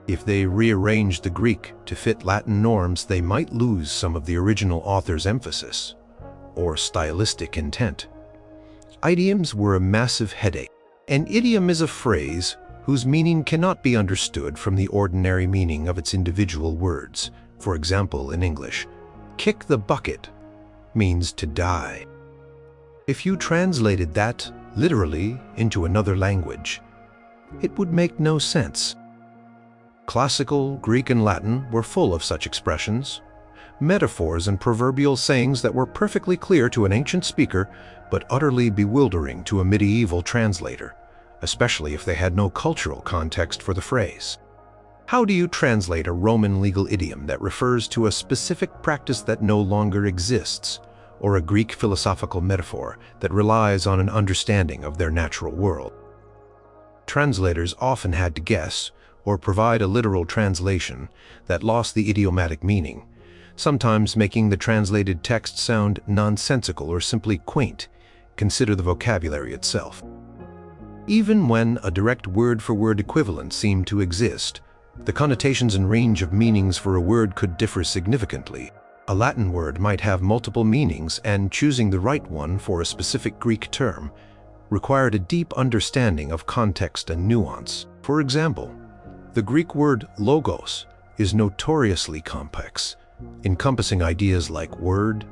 If they rearranged the Greek to fit Latin norms, they might lose some of the original author's emphasis or stylistic intent. Idioms were a massive headache. An idiom is a phrase whose meaning cannot be understood from the ordinary meaning of its individual words. For example, in English, kick the bucket means to die. If you translated that literally into another language, it would make no sense. Classical Greek and Latin were full of such expressions, metaphors and proverbial sayings that were perfectly clear to an ancient speaker, but utterly bewildering to a medieval translator, especially if they had no cultural context for the phrase. How do you translate a Roman legal idiom that refers to a specific practice that no longer exists, or a Greek philosophical metaphor that relies on an understanding of their natural world? Translators often had to guess or provide a literal translation that lost the idiomatic meaning, sometimes making the translated text sound nonsensical or simply quaint. Consider the vocabulary itself. Even when a direct word-for-word equivalent seemed to exist, the connotations and range of meanings for a word could differ significantly. A Latin word might have multiple meanings, and choosing the right one for a specific Greek term required a deep understanding of context and nuance. For example, the Greek word logos is notoriously complex, encompassing ideas like word,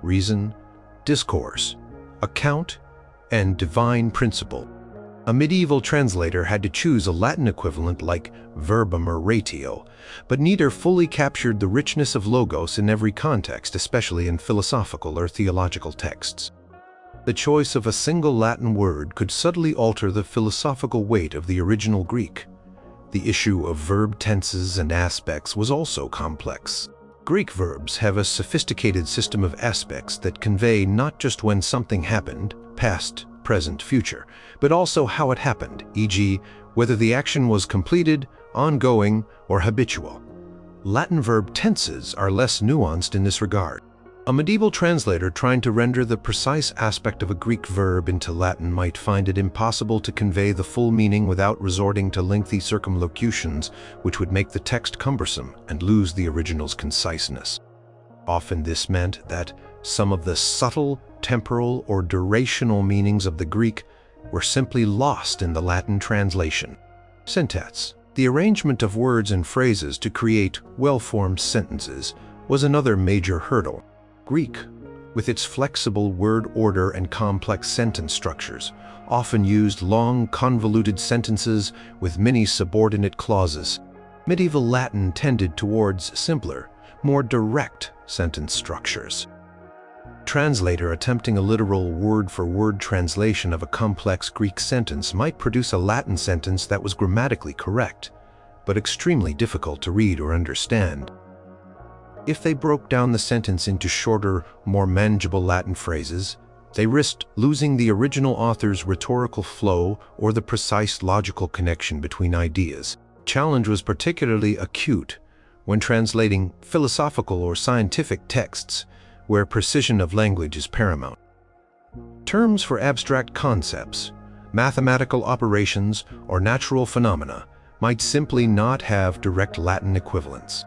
reason, discourse, account, and divine principle. A medieval translator had to choose a Latin equivalent like verbum or ratio, but neither fully captured the richness of logos in every context, especially in philosophical or theological texts. The choice of a single Latin word could subtly alter the philosophical weight of the original Greek. The issue of verb tenses and aspects was also complex. Greek verbs have a sophisticated system of aspects that convey not just when something happened, past, present, future, but also how it happened, e.g., whether the action was completed, ongoing, or habitual. Latin verb tenses are less nuanced in this regard. A medieval translator trying to render the precise aspect of a Greek verb into Latin might find it impossible to convey the full meaning without resorting to lengthy circumlocutions, which would make the text cumbersome and lose the original's conciseness. Often this meant that some of the subtle, temporal, or durational meanings of the Greek were simply lost in the Latin translation. Syntax, the arrangement of words and phrases to create well-formed sentences, was another major hurdle. Greek, with its flexible word order and complex sentence structures, often used long, convoluted sentences with many subordinate clauses. Medieval Latin tended towards simpler, more direct sentence structures. Translator attempting a literal word-for-word translation of a complex Greek sentence might produce a Latin sentence that was grammatically correct, but extremely difficult to read or understand. If they broke down the sentence into shorter, more manageable Latin phrases, they risked losing the original author's rhetorical flow or the precise logical connection between ideas. Challenge was particularly acute when translating philosophical or scientific texts, where precision of language is paramount. Terms for abstract concepts, Mathematical operations or natural phenomena might simply not have direct Latin equivalents.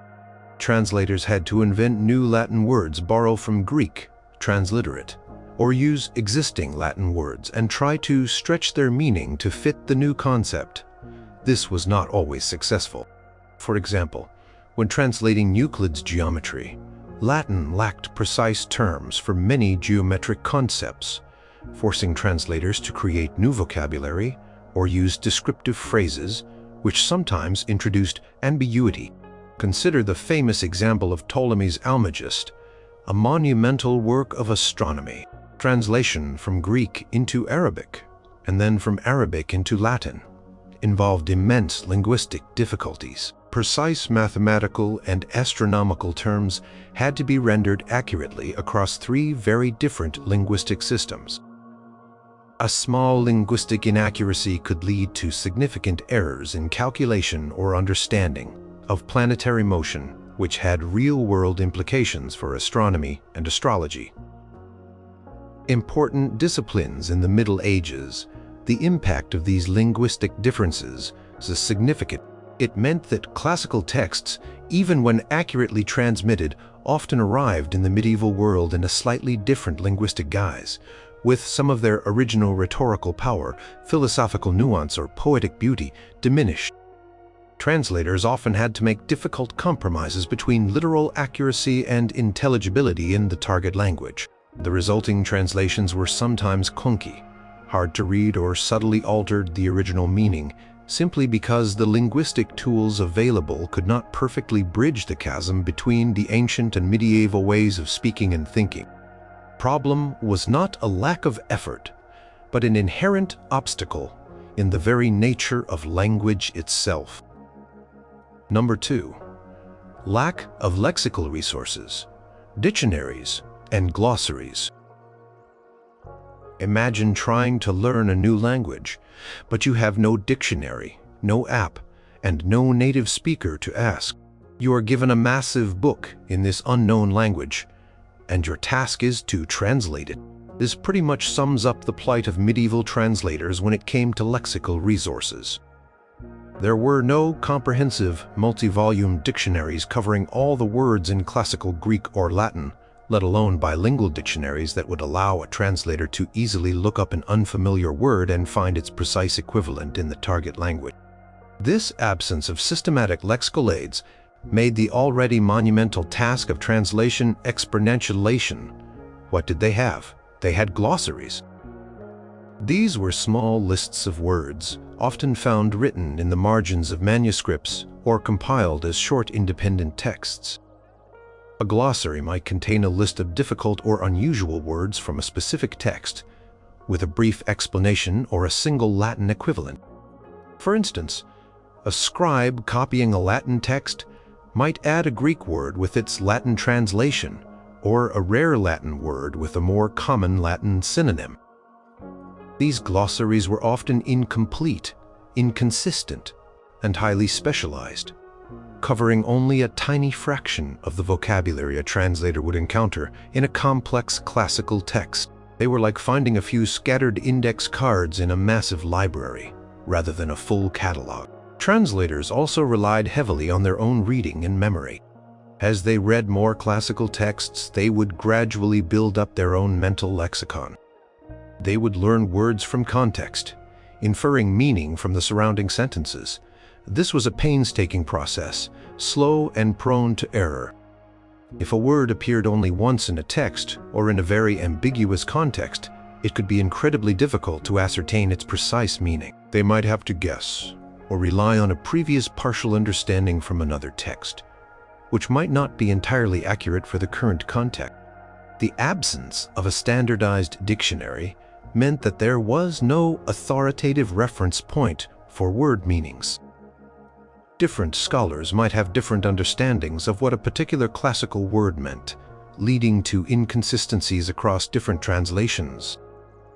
Translators had to invent new Latin words, borrow from Greek, transliterate, or use existing Latin words and try to stretch their meaning to fit the new concept. This was not always successful. For example, when translating Euclid's geometry, Latin lacked precise terms for many geometric concepts, forcing translators to create new vocabulary or use descriptive phrases, which sometimes introduced ambiguity. Consider the famous example of Ptolemy's Almagest, a monumental work of astronomy. Translation from Greek into Arabic, and then from Arabic into Latin, involved immense linguistic difficulties. Precise mathematical and astronomical terms had to be rendered accurately across three very different linguistic systems. A small linguistic inaccuracy could lead to significant errors in calculation or understanding of planetary motion, which had real-world implications for astronomy and astrology. Important disciplines in the Middle Ages, the impact of these linguistic differences is significant. It meant that classical texts, even when accurately transmitted, often arrived in the medieval world in a slightly different linguistic guise, with some of their original rhetorical power, philosophical nuance, or poetic beauty diminished. Translators often had to make difficult compromises between literal accuracy and intelligibility in the target language. The resulting translations were sometimes clunky, hard to read, or subtly altered the original meaning, simply because the linguistic tools available could not perfectly bridge the chasm between the ancient and medieval ways of speaking and thinking. Problem was not a lack of effort, but an inherent obstacle in the very nature of language itself. Number 2. Lack of lexical resources, dictionaries, and glossaries. Imagine trying to learn a new language, but you have no dictionary, no app, and no native speaker to ask. You are given a massive book in this unknown language, and your task is to translate it. This pretty much sums up the plight of medieval translators when it came to lexical resources. There were no comprehensive, multi-volume dictionaries covering all the words in classical Greek or Latin, let alone bilingual dictionaries that would allow a translator to easily look up an unfamiliar word and find its precise equivalent in the target language. This absence of systematic lexical aids made the already monumental task of translation exponentiation. What did they have? They had glossaries. These were small lists of words, often found written in the margins of manuscripts or compiled as short independent texts. A glossary might contain a list of difficult or unusual words from a specific text, with a brief explanation or a single Latin equivalent. For instance, a scribe copying a Latin text might add a Greek word with its Latin translation, or a rare Latin word with a more common Latin synonym. These glossaries were often incomplete, inconsistent, and highly specialized, covering only a tiny fraction of the vocabulary a translator would encounter in a complex classical text. They were like finding a few scattered index cards in a massive library, rather than a full catalog. Translators also relied heavily on their own reading and memory. As they read more classical texts, they would gradually build up their own mental lexicon. They would learn words from context, inferring meaning from the surrounding sentences. This was a painstaking process, slow and prone to error. If a word appeared only once in a text or in a very ambiguous context, it could be incredibly difficult to ascertain its precise meaning. They might have to guess or rely on a previous partial understanding from another text, which might not be entirely accurate for the current context. The absence of a standardized dictionary meant that there was no authoritative reference point for word meanings. Different scholars might have different understandings of what a particular classical word meant, leading to inconsistencies across different translations.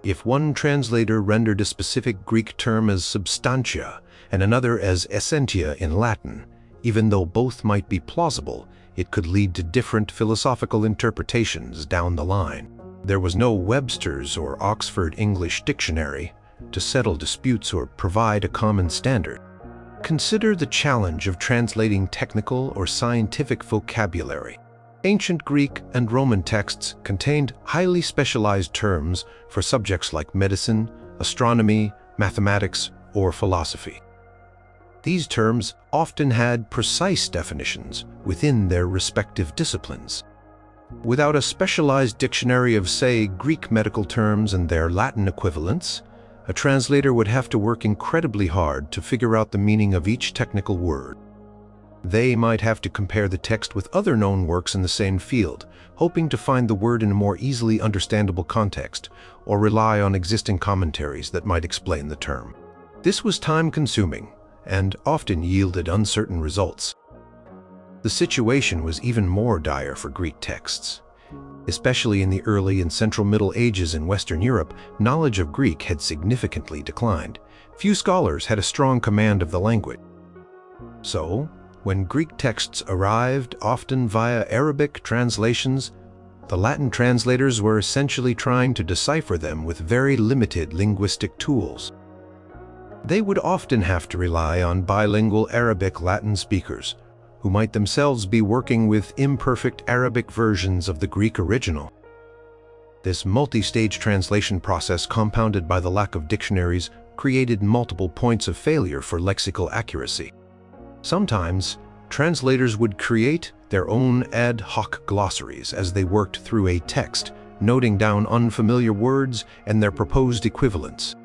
If one translator rendered a specific Greek term as substantia and another as essentia in Latin, even though both might be plausible, it could lead to different philosophical interpretations down the line. There was no Webster's or Oxford English Dictionary, to settle disputes or provide a common standard. Consider the challenge of translating technical or scientific vocabulary. Ancient Greek and Roman texts contained highly specialized terms for subjects like medicine, astronomy, mathematics, or philosophy. These terms often had precise definitions within their respective disciplines. Without a specialized dictionary of, say, Greek medical terms and their Latin equivalents, a translator would have to work incredibly hard to figure out the meaning of each technical word. They might have to compare the text with other known works in the same field, hoping to find the word in a more easily understandable context, or rely on existing commentaries that might explain the term. This was time-consuming and often yielded uncertain results. The situation was even more dire for Greek texts. Especially in the early and central Middle Ages in Western Europe, knowledge of Greek had significantly declined. Few scholars had a strong command of the language. So, when Greek texts arrived, often via Arabic translations, the Latin translators were essentially trying to decipher them with very limited linguistic tools. They would often have to rely on bilingual Arabic-Latin speakers, who might themselves be working with imperfect Arabic versions of the Greek original. This multi-stage translation process, compounded by the lack of dictionaries, created multiple points of failure for lexical accuracy. Sometimes, translators would create their own ad hoc glossaries as they worked through a text, noting down unfamiliar words and their proposed equivalents.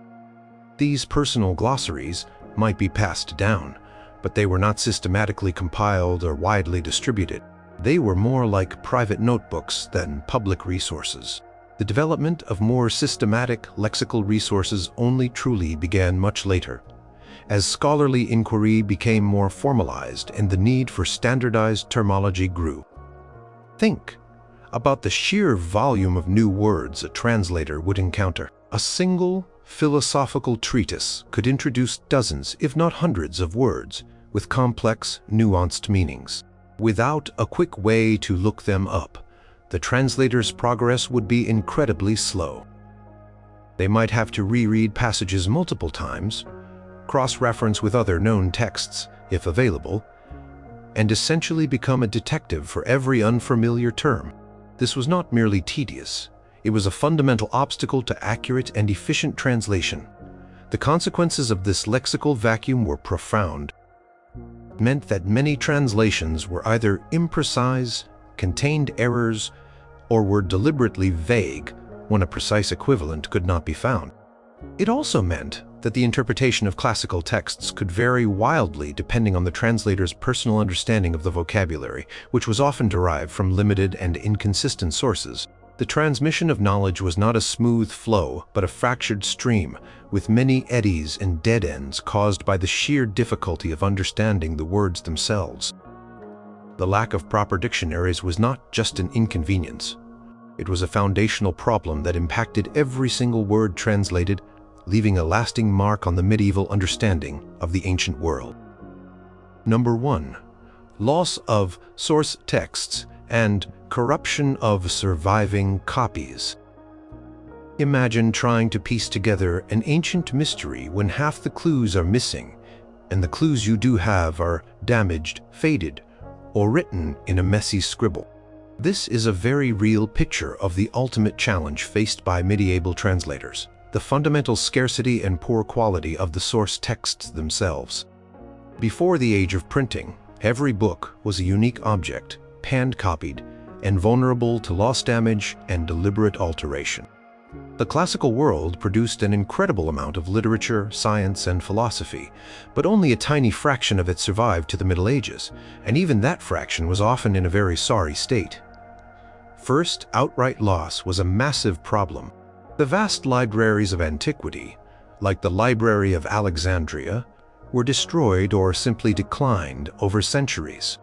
These personal glossaries might be passed down, but they were not systematically compiled or widely distributed. They were more like private notebooks than public resources. The development of more systematic lexical resources only truly began much later, as scholarly inquiry became more formalized and the need for standardized terminology grew. Think about the sheer volume of new words a translator would encounter. A single philosophical treatise could introduce dozens, if not hundreds, of words with complex, nuanced meanings. Without a quick way to look them up, the translator's progress would be incredibly slow. They might have to reread passages multiple times, cross-reference with other known texts, if available, and essentially become a detective for every unfamiliar term. This was not merely tedious, it was a fundamental obstacle to accurate and efficient translation. The consequences of this lexical vacuum were profound. It meant that many translations were either imprecise, contained errors, or were deliberately vague when a precise equivalent could not be found. It also meant that the interpretation of classical texts could vary wildly depending on the translator's personal understanding of the vocabulary, which was often derived from limited and inconsistent sources. The transmission of knowledge was not a smooth flow, but a fractured stream, with many eddies and dead ends caused by the sheer difficulty of understanding the words themselves. The lack of proper dictionaries was not just an inconvenience. It was a foundational problem that impacted every single word translated, leaving a lasting mark on the medieval understanding of the ancient world. Number 1. Loss of source texts and corruption of surviving copies. Imagine trying to piece together an ancient mystery when half the clues are missing, and the clues you do have are damaged, faded, or written in a messy scribble. This is a very real picture of the ultimate challenge faced by medieval translators: the fundamental scarcity and poor quality of the source texts themselves. Before the age of printing, every book was a unique object, hand-copied, and vulnerable to loss damage and deliberate alteration. The classical world produced an incredible amount of literature, science, and philosophy, but only a tiny fraction of it survived to the Middle Ages, and even that fraction was often in a very sorry state. First, outright loss was a massive problem. The vast libraries of antiquity, like the Library of Alexandria, were destroyed or simply declined over centuries.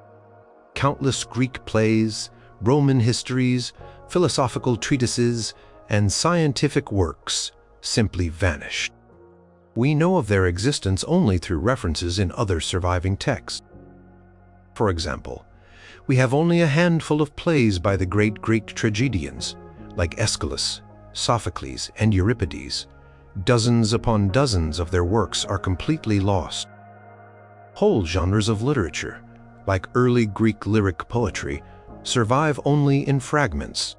Countless Greek plays, Roman histories, philosophical treatises, and scientific works simply vanished. We know of their existence only through references in other surviving texts. For example, we have only a handful of plays by the great Greek tragedians, like Aeschylus, Sophocles, and Euripides, dozens upon dozens of their works are completely lost. Whole genres of literature, like early Greek lyric poetry, survive only in fragments.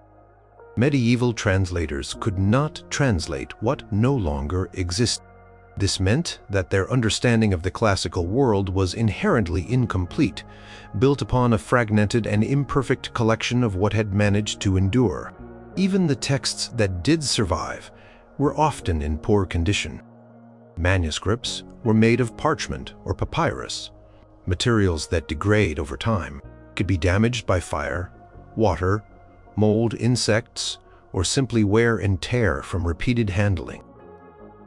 Medieval translators could not translate what no longer existed. This meant that their understanding of the classical world was inherently incomplete, built upon a fragmented and imperfect collection of what had managed to endure. Even the texts that did survive were often in poor condition. Manuscripts were made of parchment or papyrus, materials that degrade over time, could be damaged by fire, water, mold, insects, or simply wear and tear from repeated handling.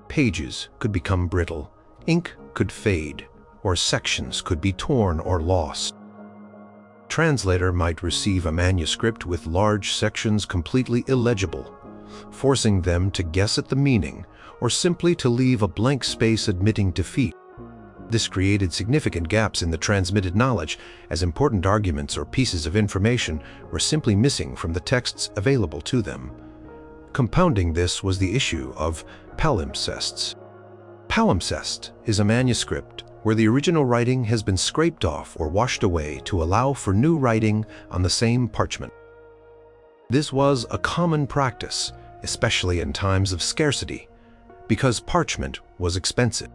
Pages could become brittle, ink could fade, or sections could be torn or lost. Translator might receive a manuscript with large sections completely illegible, forcing them to guess at the meaning or simply to leave a blank space admitting defeat. This created significant gaps in the transmitted knowledge, as important arguments or pieces of information were simply missing from the texts available to them. Compounding this was the issue of palimpsests. Palimpsest is a manuscript where the original writing has been scraped off or washed away to allow for new writing on the same parchment. This was a common practice, especially in times of scarcity, because parchment was expensive.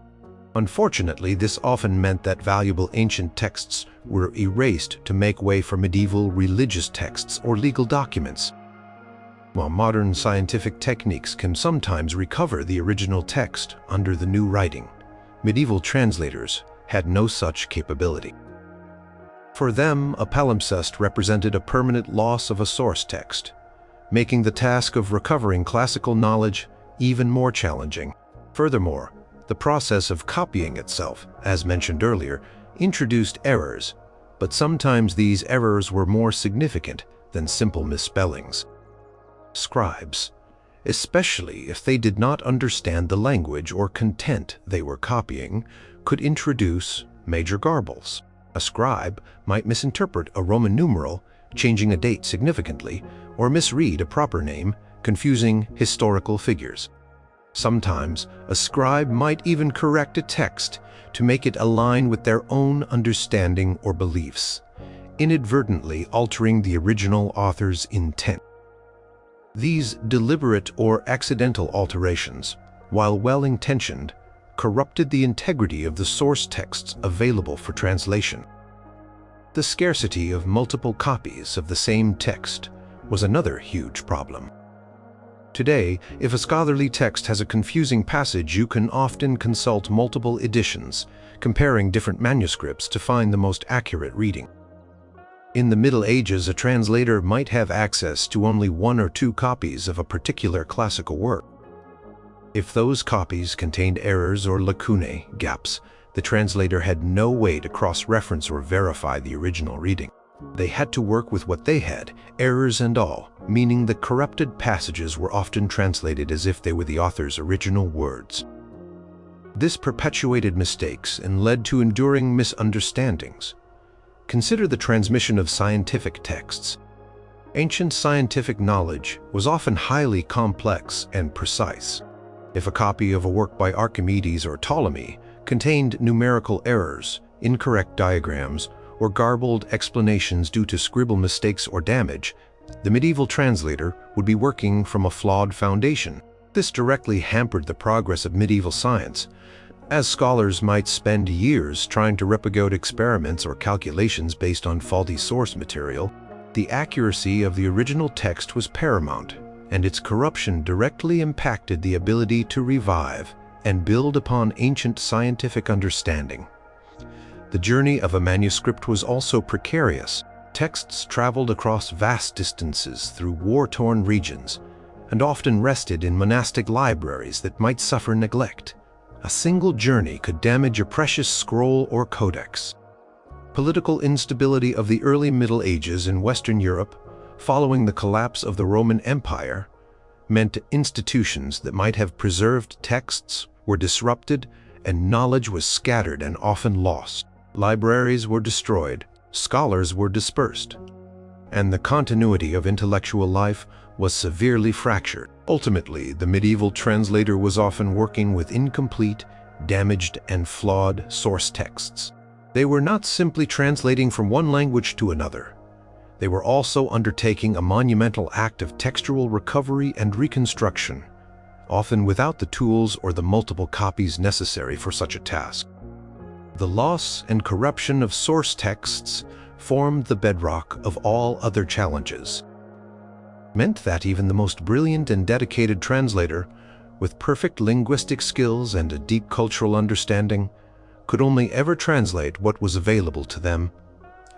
Unfortunately, this often meant that valuable ancient texts were erased to make way for medieval religious texts or legal documents. While modern scientific techniques can sometimes recover the original text under the new writing, medieval translators had no such capability. For them, a palimpsest represented a permanent loss of a source text, making the task of recovering classical knowledge even more challenging. Furthermore, the process of copying itself, as mentioned earlier, introduced errors, but sometimes these errors were more significant than simple misspellings. Scribes, especially if they did not understand the language or content they were copying, could introduce major garbles. A scribe might misinterpret a Roman numeral, changing a date significantly, or misread a proper name, confusing historical figures. Sometimes, a scribe might even correct a text to make it align with their own understanding or beliefs, inadvertently altering the original author's intent. These deliberate or accidental alterations, while well-intentioned, corrupted the integrity of the source texts available for translation. The scarcity of multiple copies of the same text was another huge problem. Today, if a scholarly text has a confusing passage, you can often consult multiple editions, comparing different manuscripts to find the most accurate reading. In the Middle Ages, a translator might have access to only 1 or 2 copies of a particular classical work. If those copies contained errors or lacunae, gaps, the translator had no way to cross-reference or verify the original reading. They had to work with what they had, errors and all, meaning the corrupted passages were often translated as if they were the author's original words. This perpetuated mistakes and led to enduring misunderstandings. Consider the transmission of scientific texts. Ancient scientific knowledge was often highly complex and precise. If a copy of a work by Archimedes or Ptolemy contained numerical errors, incorrect diagrams, or garbled explanations due to scribble mistakes or damage, the medieval translator would be working from a flawed foundation. This directly hampered the progress of medieval science, as scholars might spend years trying to replicate experiments or calculations based on faulty source material. The accuracy of the original text was paramount, and its corruption directly impacted the ability to revive and build upon ancient scientific understanding. The journey of a manuscript was also precarious. Texts traveled across vast distances through war-torn regions, and often rested in monastic libraries that might suffer neglect. A single journey could damage a precious scroll or codex. Political instability of the early Middle Ages in Western Europe, following the collapse of the Roman Empire, meant institutions that might have preserved texts were disrupted and knowledge was scattered and often lost. Libraries were destroyed, scholars were dispersed, and the continuity of intellectual life was severely fractured. Ultimately, the medieval translator was often working with incomplete, damaged, and flawed source texts. They were not simply translating from one language to another. They were also undertaking a monumental act of textual recovery and reconstruction, often without the tools or the multiple copies necessary for such a task. The loss and corruption of source texts formed the bedrock of all other challenges. It meant that even the most brilliant and dedicated translator, with perfect linguistic skills and a deep cultural understanding, could only ever translate what was available to them,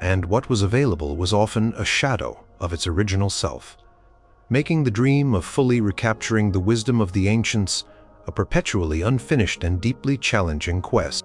and what was available was often a shadow of its original self, making the dream of fully recapturing the wisdom of the ancients a perpetually unfinished and deeply challenging quest.